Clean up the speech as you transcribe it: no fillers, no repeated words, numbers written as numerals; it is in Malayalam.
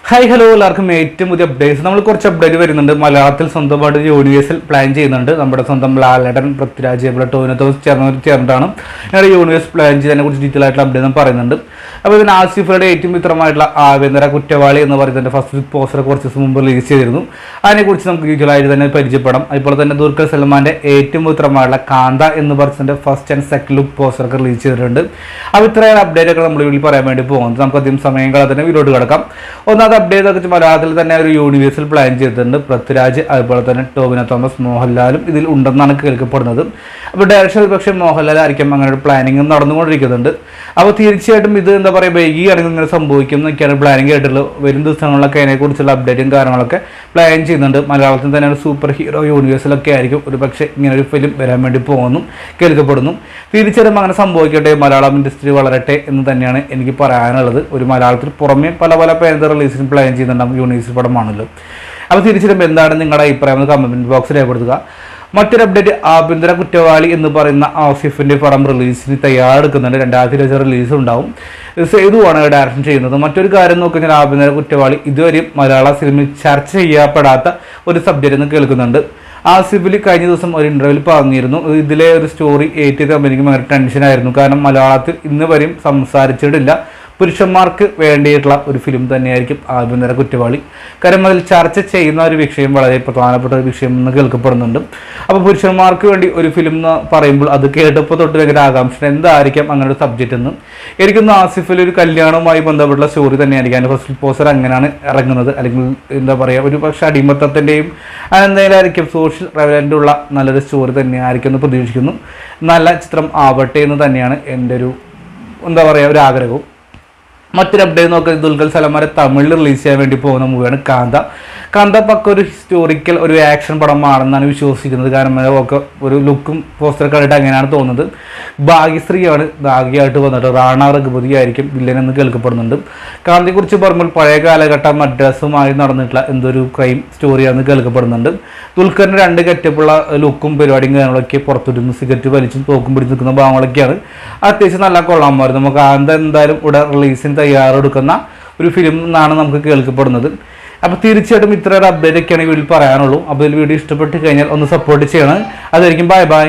ഹായ് ഹലോ എല്ലാവർക്കും ഏറ്റവും പുതിയ അപ്ഡേറ്റ്സ്. നമ്മൾ കുറച്ച് അപ്ഡേറ്റ് വരുന്നുണ്ട്. മലയാളത്തിൽ സ്വന്തമായിട്ട് യൂണിവേഴ്സൽ പ്ലാൻ ചെയ്യുന്നുണ്ട്. നമ്മുടെ സ്വന്തം ലാലേട്ടൻ, പൃഥ്വിരാജ്, ടോവിനോ തോമസ് ചേർന്നിട്ടാണ് ഞങ്ങളുടെ യൂണിവേഴ്സ് പ്ലാൻ ചെയ്തതിനെ കുറിച്ച് ഡീറ്റെയിൽ ആയിട്ടുള്ള അപ്ഡേറ്റ് പറയുന്നുണ്ട്. അപ്പോൾ ഇതിന് ആസിഫയുടെ ഏറ്റവും ചിത്രമായിട്ടുള്ള ആഭ്യന്തര കുറ്റവാളി എന്ന് പറയുന്നതിൻ്റെ ഫസ്റ്റ് പോസ്റ്റർ കുറച്ച് ദിവസം മുമ്പ് റിലീസ് ചെയ്തിരുന്നു. അതിനെക്കുറിച്ച് നമുക്ക് ഡീറ്റെയിൽ ആയിട്ട് തന്നെ പരിചയപ്പെടാം. അതുപോലെ തന്നെ ദുൽഖർ സൽമാൻ്റെ ഏറ്റവും ചിത്രമായിട്ടുള്ള കാന്ത എന്ന് പറഞ്ഞതിൻ്റെ ഫസ്റ്റ് ആൻഡ് സെക്കൻഡ് ലുക്ക് പോസ്റ്ററൊക്കെ റിലീസ് ചെയ്തിട്ടുണ്ട്. അപ്പോൾ ഇത്രയും അപ്ഡേറ്റ് ഒക്കെ നമ്മൾ വീട്ടിൽ പറയാൻ വേണ്ടി പോകുന്നത്. നമുക്ക് അധികം സമയം കളയാതെ തന്നെ വീട്ടിലോട്ട് കിടക്കാം. ഒന്നാമത് അപ്ഡേറ്റ് ഒക്കെ മലയാളത്തിൽ തന്നെ ഒരു യൂണിവേഴ്സൽ പ്ലാൻ ചെയ്തിട്ടുണ്ട്. പൃഥ്വിരാജ് അതുപോലെ തന്നെ ടോവിനോ തോമസ്, മോഹൻലാലും ഇതിൽ ഉണ്ടെന്നാണ് കേൾക്കപ്പെടുന്നത്. അപ്പോൾ ഡയറക്ഷൻ പക്ഷേ മോഹൻലാൽ ആയിരിക്കും അങ്ങനെ ഒരു പ്ലാനിങ് നടന്നുകൊണ്ടിരിക്കുന്നുണ്ട്. അപ്പോൾ തീർച്ചയായിട്ടും ഇത് എന്താ പറയുക വൈകിയാണെങ്കിൽ ഇങ്ങനെ സംഭവിക്കും എന്നൊക്കെയാണ് പ്ലാനിങ് ആയിട്ടുള്ളത്. വരും ദിവസങ്ങളിലൊക്കെ അതിനെക്കുറിച്ചുള്ള അപ്ഡേറ്റും കാര്യങ്ങളൊക്കെ പ്ലാൻ ചെയ്യുന്നുണ്ട്. മലയാളത്തിൽ തന്നെ ഒരു സൂപ്പർ ഹീറോ യൂണിവേഴ്സിലൊക്കെ ആയിരിക്കും ഒരു പക്ഷേ ഇങ്ങനെ ഒരു ഫിലിം വരാൻ വേണ്ടി പോകുന്നു കേൾക്കപ്പെടുന്നു. തീർച്ചയായിട്ടും അങ്ങനെ സംഭവിക്കട്ടെ, മലയാളം ഇൻഡസ്ട്രി വളരട്ടെ എന്ന് തന്നെയാണ് എനിക്ക് പറയാനുള്ളത്. ഒരു മലയാളത്തിൽ പുറമെ പല പേര് റിലീസിന് പ്ലാൻ ചെയ്യുന്നുണ്ടാകും. യൂണിവേഴ്സ് പടമാണല്ലോ. അപ്പോൾ തിരിച്ചിടും എന്താണ് നിങ്ങളുടെ അഭിപ്രായം കമൻറ്റ് ബോക്സിൽ രേഖപ്പെടുത്തുക. മറ്റൊരു അപ്ഡേറ്റ്, ആഭ്യന്തര കുറ്റവാളി എന്ന് പറയുന്ന ആസിഫിൻ്റെ പടം റിലീസിന് തയ്യാറെടുക്കുന്നുണ്ട്. 2020 റിലീസ് ഉണ്ടാവും. സേതുവാണ് ഡയറക്ഷൻ ചെയ്യുന്നത്. മറ്റൊരു കാര്യം നോക്കിക്കഴിഞ്ഞാൽ ആഭ്യന്തര കുറ്റവാളി ഇതുവരെയും മലയാള സിനിമയിൽ ചർച്ച ചെയ്യപ്പെടാത്ത ഒരു സബ്ജക്റ്റ് എന്ന് കേൾക്കുന്നുണ്ട്. ആസിഫിൽ കഴിഞ്ഞ ദിവസം ഒരു ഇൻ്റർവ്യൂവിൽ പറഞ്ഞിരുന്നു ഇതിലെ ഒരു സ്റ്റോറി ഏറ്റത് എനിക്ക് ഭയങ്കര ടെൻഷനായിരുന്നു. കാരണം മലയാളത്തിൽ ഇന്ന് വരെയും സംസാരിച്ചിട്ടില്ല. പുരുഷന്മാർക്ക് വേണ്ടിയിട്ടുള്ള ഒരു ഫിലിം തന്നെയായിരിക്കും ആഭ്യന്തര കുറ്റവാളി. കാരണം അതിൽ ചർച്ച ചെയ്യുന്ന ഒരു വിഷയം വളരെ പ്രധാനപ്പെട്ട ഒരു വിഷയം എന്ന് കേൾക്കപ്പെടുന്നുണ്ട്. അപ്പോൾ പുരുഷന്മാർക്ക് വേണ്ടി ഒരു ഫിലിം എന്ന് പറയുമ്പോൾ അത് കേട്ടപ്പോൾ തൊട്ട് ഭയങ്കര ആകാംക്ഷ എന്തായിരിക്കാം അങ്ങനെ ഒരു സബ്ജക്റ്റ് എന്ന്. എനിക്കൊന്ന് ആസിഫിൽ ഒരു കല്യാണവുമായി ബന്ധപ്പെട്ടുള്ള സ്റ്റോറി തന്നെയായിരിക്കും. അതിൻ്റെ ഫസ്റ്റ് പോസ്റ്റർ അങ്ങനെയാണ് ഇറങ്ങുന്നത്. അല്ലെങ്കിൽ എന്താ പറയുക ഒരു പക്ഷേ അടിമത്തത്തിൻ്റെയും അതെന്തെങ്കിലും ആയിരിക്കും സോഷ്യൽ റെലവൻ്റ് ഉള്ള നല്ലൊരു സ്റ്റോറി തന്നെയായിരിക്കും എന്ന് പ്രതീക്ഷിക്കുന്നു. നല്ല ചിത്രം ആവട്ടെ എന്ന് തന്നെയാണ് എൻ്റെ ഒരു എന്താ പറയുക ഒരു ആഗ്രഹവും. മറ്റൊരു അപ്ഡേറ്റ് നോക്കുന്നത് ദുൽഖർ സൽമാനെ തമിഴിൽ റിലീസ് ചെയ്യാൻ വേണ്ടി പോകുന്ന മൂവിയാണ് കാന്ത. കാന്ത പക്ക ഒരു ഹിസ്റ്റോറിക്കൽ ഒരു ആക്ഷൻ പടമാണെന്നാണ് വിശ്വസിക്കുന്നത്. കാരണം ഒക്കെ ഒരു ലുക്കും പോസ്റ്റർ കണ്ടിട്ട് അങ്ങനെയാണ് തോന്നുന്നത്. ഭാഗ്യശ്രീയാണ് ഭാഗ്യമായിട്ട് വന്നിട്ട് റാണ രഘുപതി ആയിരിക്കും വില്ലൻ എന്ന് കേൾക്കപ്പെടുന്നുണ്ട്. കാന്തയെക്കുറിച്ച് പറയുമ്പോൾ പഴയ കാലഘട്ടം മദ്രാസുമായി നടന്നിട്ടുള്ള എന്തൊരു ക്രൈം സ്റ്റോറിയാണെന്ന് കേൾക്കപ്പെടുന്നുണ്ട്. ദുൽഖറിൻ്റെ 2 ഗെറ്റപ്പുള്ള ലുക്കും പരിപാടിയും കാര്യങ്ങളൊക്കെ പുറത്തുവിടുന്നു. സിഗരറ്റ് വലിച്ചും തോക്കും പിടിച്ച് നിൽക്കുന്ന ഭാഗങ്ങളൊക്കെയാണ് അത്യാവശ്യം നല്ല കൊള്ളാമായിരുന്നു. നമുക്ക് കാന്ത എന്തായാലും ഇവിടെ റിലീസിന് തയ്യാറെടുക്കുന്ന ഒരു ഫിലിം എന്നാണ് നമുക്ക് കേൾക്കപ്പെടുന്നത്. അപ്പോൾ തീർച്ചയായിട്ടും ഇത്രയൊരു അപ്ഡേറ്റ് ഒക്കെയാണ് വീട്ടിൽ പറയാനുള്ളൂ. അപ്പോൾ ഇതിൽ വീഡിയോ ഇഷ്ടപ്പെട്ട് കഴിഞ്ഞാൽ ഒന്ന് സപ്പോർട്ട് ചെയ്യണം. അതായിരിക്കും ബൈ.